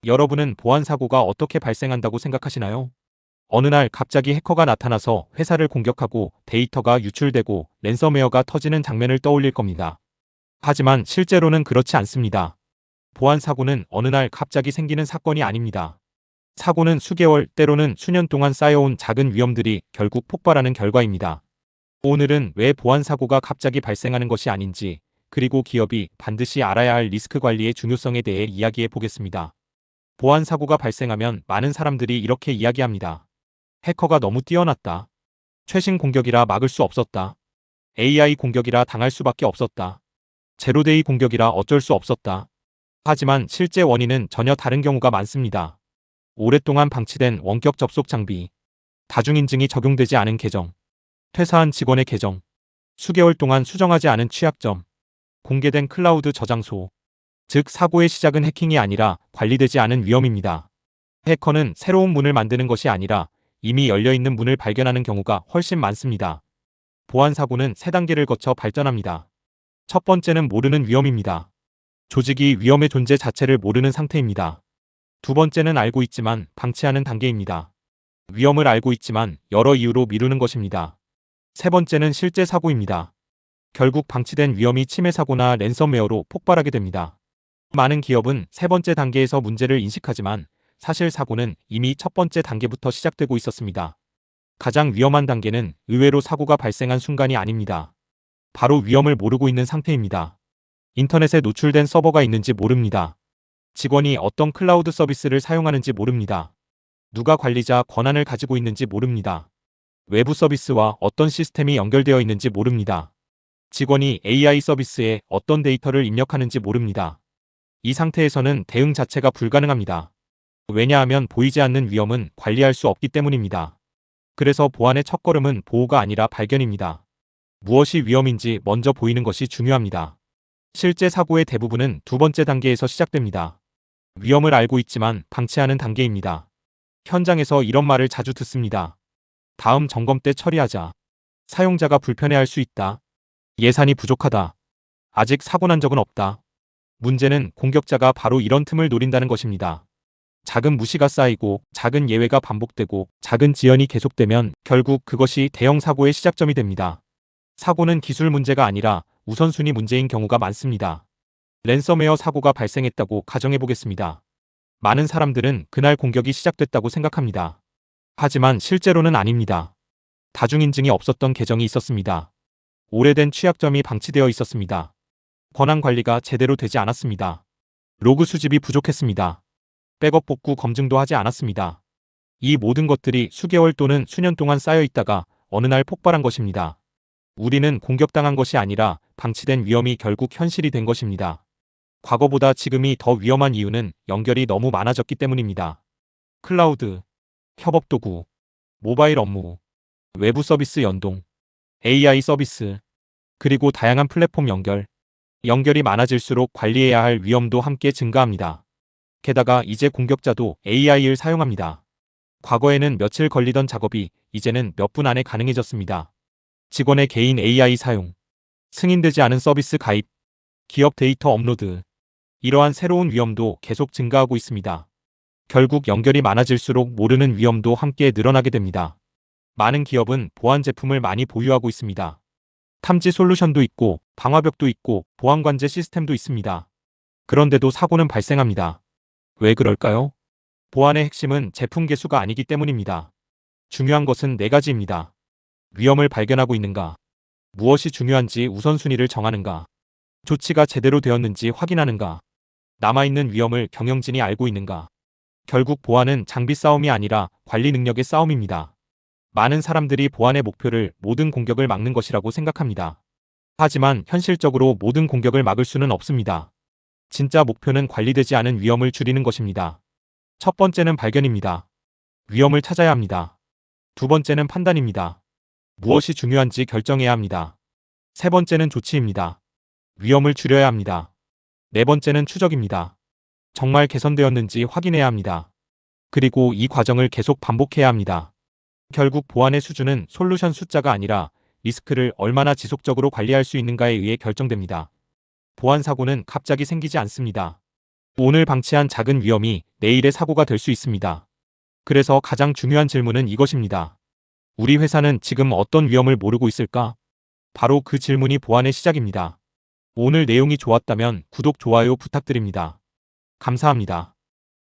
여러분은 보안 사고가 어떻게 발생한다고 생각하시나요? 어느 날 갑자기 해커가 나타나서 회사를 공격하고 데이터가 유출되고 랜섬웨어가 터지는 장면을 떠올릴 겁니다. 하지만 실제로는 그렇지 않습니다. 보안 사고는 어느 날 갑자기 생기는 사건이 아닙니다. 사고는 수개월, 때로는 수년 동안 쌓여온 작은 위험들이 결국 폭발하는 결과입니다. 오늘은 왜 보안 사고가 갑자기 발생하는 것이 아닌지, 그리고 기업이 반드시 알아야 할 리스크 관리의 중요성에 대해 이야기해 보겠습니다. 보안 사고가 발생하면 많은 사람들이 이렇게 이야기합니다. 해커가 너무 뛰어났다. 최신 공격이라 막을 수 없었다. AI 공격이라 당할 수밖에 없었다. 제로데이 공격이라 어쩔 수 없었다. 하지만 실제 원인은 전혀 다른 경우가 많습니다. 오랫동안 방치된 원격 접속 장비, 다중인증이 적용되지 않은 계정, 퇴사한 직원의 계정, 수개월 동안 수정하지 않은 취약점, 공개된 클라우드 저장소, 즉 사고의 시작은 해킹이 아니라 관리되지 않은 위험입니다. 해커는 새로운 문을 만드는 것이 아니라 이미 열려있는 문을 발견하는 경우가 훨씬 많습니다. 보안 사고는 3단계를 거쳐 발전합니다. 첫 번째는 모르는 위험입니다. 조직이 위험의 존재 자체를 모르는 상태입니다. 두 번째는 알고 있지만 방치하는 단계입니다. 위험을 알고 있지만 여러 이유로 미루는 것입니다. 세 번째는 실제 사고입니다. 결국 방치된 위험이 침해 사고나 랜섬웨어로 폭발하게 됩니다. 많은 기업은 세 번째 단계에서 문제를 인식하지만 사실 사고는 이미 첫 번째 단계부터 시작되고 있었습니다. 가장 위험한 단계는 의외로 사고가 발생한 순간이 아닙니다. 바로 위험을 모르고 있는 상태입니다. 인터넷에 노출된 서버가 있는지 모릅니다. 직원이 어떤 클라우드 서비스를 사용하는지 모릅니다. 누가 관리자 권한을 가지고 있는지 모릅니다. 외부 서비스와 어떤 시스템이 연결되어 있는지 모릅니다. 직원이 AI 서비스에 어떤 데이터를 입력하는지 모릅니다. 이 상태에서는 대응 자체가 불가능합니다. 왜냐하면 보이지 않는 위험은 관리할 수 없기 때문입니다. 그래서 보안의 첫걸음은 보호가 아니라 발견입니다. 무엇이 위험인지 먼저 보이는 것이 중요합니다. 실제 사고의 대부분은 두 번째 단계에서 시작됩니다. 위험을 알고 있지만 방치하는 단계입니다. 현장에서 이런 말을 자주 듣습니다. 다음 점검 때 처리하자. 사용자가 불편해할 수 있다. 예산이 부족하다. 아직 사고 난 적은 없다. 문제는 공격자가 바로 이런 틈을 노린다는 것입니다. 작은 무시가 쌓이고 작은 예외가 반복되고 작은 지연이 계속되면 결국 그것이 대형 사고의 시작점이 됩니다. 사고는 기술 문제가 아니라 우선순위 문제인 경우가 많습니다. 랜섬웨어 사고가 발생했다고 가정해 보겠습니다. 많은 사람들은 그날 공격이 시작됐다고 생각합니다. 하지만 실제로는 아닙니다. 다중인증이 없었던 계정이 있었습니다. 오래된 취약점이 방치되어 있었습니다. 권한 관리가 제대로 되지 않았습니다. 로그 수집이 부족했습니다. 백업 복구 검증도 하지 않았습니다. 이 모든 것들이 수개월 또는 수년 동안 쌓여 있다가 어느 날 폭발한 것입니다. 우리는 공격당한 것이 아니라 방치된 위험이 결국 현실이 된 것입니다. 과거보다 지금이 더 위험한 이유는 연결이 너무 많아졌기 때문입니다. 클라우드, 협업 도구, 모바일 업무, 외부 서비스 연동, AI 서비스, 그리고 다양한 플랫폼 연결이 많아질수록 관리해야 할 위험도 함께 증가합니다. 게다가 이제 공격자도 AI를 사용합니다. 과거에는 며칠 걸리던 작업이 이제는 몇 분 안에 가능해졌습니다. 직원의 개인 AI 사용, 승인되지 않은 서비스 가입, 기업 데이터 업로드, 이러한 새로운 위험도 계속 증가하고 있습니다. 결국 연결이 많아질수록 모르는 위험도 함께 늘어나게 됩니다. 많은 기업은 보안 제품을 많이 보유하고 있습니다. 탐지 솔루션도 있고 방화벽도 있고 보안관제 시스템도 있습니다. 그런데도 사고는 발생합니다. 왜 그럴까요? 보안의 핵심은 제품 개수가 아니기 때문입니다. 중요한 것은 4가지입니다. 위험을 발견하고 있는가? 무엇이 중요한지 우선순위를 정하는가? 조치가 제대로 되었는지 확인하는가? 남아있는 위험을 경영진이 알고 있는가? 결국 보안은 장비 싸움이 아니라 관리 능력의 싸움입니다. 많은 사람들이 보안의 목표를 모든 공격을 막는 것이라고 생각합니다. 하지만 현실적으로 모든 공격을 막을 수는 없습니다. 진짜 목표는 관리되지 않은 위험을 줄이는 것입니다. 첫 번째는 발견입니다. 위험을 찾아야 합니다. 두 번째는 판단입니다. 무엇이 중요한지 결정해야 합니다. 세 번째는 조치입니다. 위험을 줄여야 합니다. 네 번째는 추적입니다. 정말 개선되었는지 확인해야 합니다. 그리고 이 과정을 계속 반복해야 합니다. 결국 보안의 수준은 솔루션 숫자가 아니라 리스크를 얼마나 지속적으로 관리할 수 있는가에 의해 결정됩니다. 보안 사고는 갑자기 생기지 않습니다. 오늘 방치한 작은 위험이 내일의 사고가 될 수 있습니다. 그래서 가장 중요한 질문은 이것입니다. 우리 회사는 지금 어떤 위험을 모르고 있을까? 바로 그 질문이 보안의 시작입니다. 오늘 내용이 좋았다면 구독, 좋아요 부탁드립니다. 감사합니다.